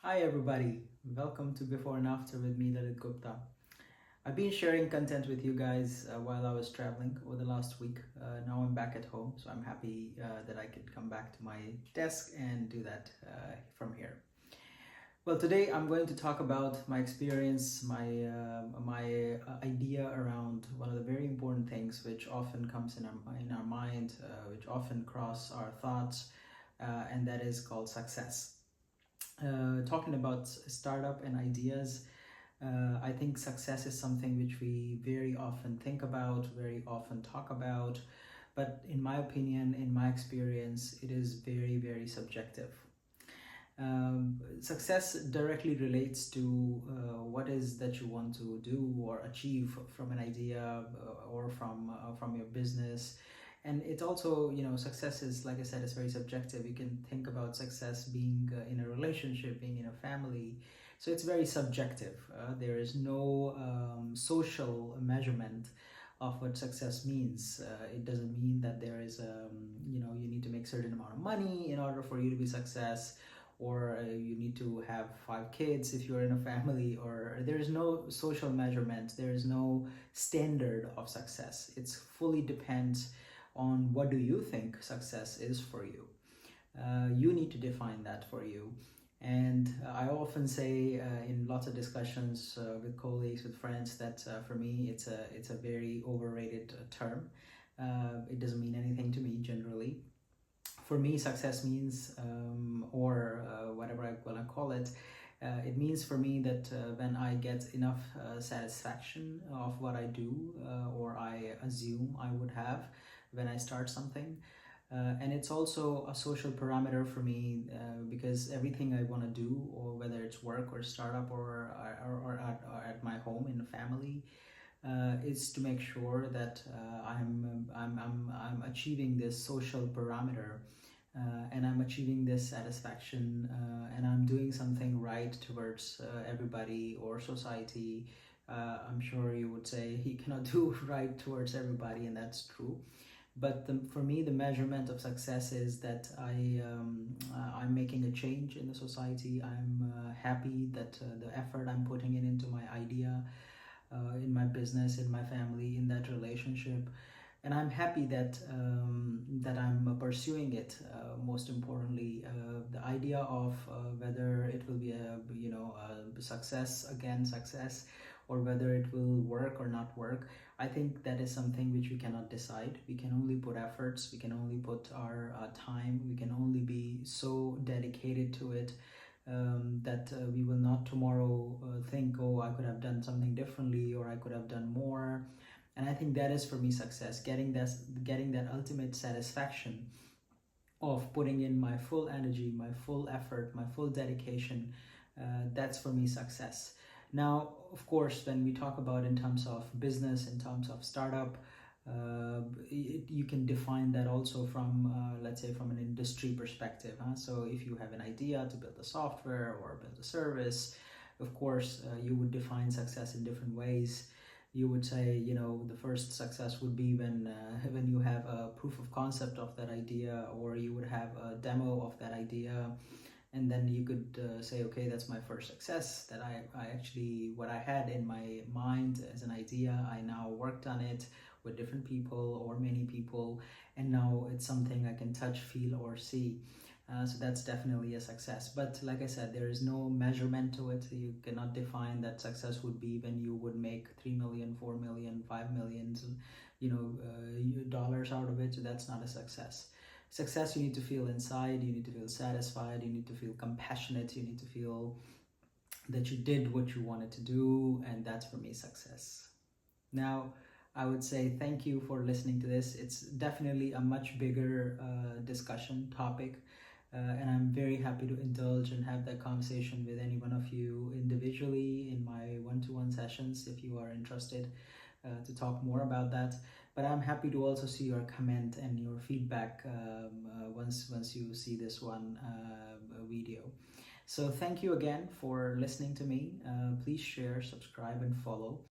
Hi everybody, welcome to Before and After with me, Lalit Gupta. I've been sharing content with you guys while I was traveling over the last week. Now I'm back at home, so I'm happy that I could come back to my desk and do that from here. Well, today I'm going to talk about my experience, my idea around one of the very important things which often comes in our mind, which often cross our thoughts, and that is called success. Talking about startup and ideas, I think success is something which we very often think about, very often talk about, but in my opinion, in my experience, it is very, very subjective. Success directly relates to what is that you want to do or achieve from an idea or from your business. And it also, success is, like I said, is very subjective. You can think about success being in a relationship, being in a family. So it's very subjective. There is no social measurement of what success means. It doesn't mean that there is, you need to make certain amount of money in order for you to be success, or you need to have 5 kids if you're in a family, or there is no social measurement, there is no standard of success. It's fully depends on what do you think success is for you. You need to define that for you. And I often say in lots of discussions with colleagues, with friends, that for me it's a very overrated term. It doesn't mean anything to me generally. For me, success means, or whatever I want to call it, it means for me that when I get enough satisfaction of what I do, or I assume I would have when I start something. And it's also a social parameter for me, because everything I want to do, or whether it's work or startup or at my home in the family, is to make sure that I'm achieving this social parameter, and I'm achieving this satisfaction, and I'm doing something right towards everybody or society. I'm sure you would say he cannot do right towards everybody, and that's true. But for me, the measurement of success is that I'm making a change in the society. I'm happy that the effort I'm putting into my idea, in my business, in my family, in that relationship, and I'm happy that I'm pursuing it. Most importantly, the idea of whether it will be a success, again success, or whether it will work or not work. I think that is something which we cannot decide. We can only put efforts. We can only put our time. We can only be so dedicated to it, that we will not tomorrow think, oh, I could have done something differently, or I could have done more. And I think that is for me success, getting that ultimate satisfaction of putting in my full energy, my full effort, my full dedication. That's for me success. Now, of course, when we talk about in terms of business, in terms of startup, you can define that also from, let's say, from an industry perspective. So if you have an idea to build a software or build a service, of course, you would define success in different ways. You would say, the first success would be when you have a proof of concept of that idea, or you would have a demo of that idea, and then you could say, okay, that's my first success, that I actually, what I had in my mind as an idea, I now worked on it with different people or many people, and now it's something I can touch, feel, or see. So that's definitely a success. But like I said, there is no measurement to it. You cannot define that success would be when you would make 3 million, 4 million, 5 million, dollars out of it. So that's not a success. Success, you need to feel inside, you need to feel satisfied, you need to feel compassionate, you need to feel that you did what you wanted to do, and that's for me success. Now, I would say thank you for listening to this. It's definitely a much bigger discussion topic, and I'm very happy to indulge and have that conversation with any one of you individually in my one-to-one sessions if you are interested to talk more about that. But I'm happy to also see your comment and your feedback once you see this one video. So thank you again for listening to me. Please share, subscribe, and follow.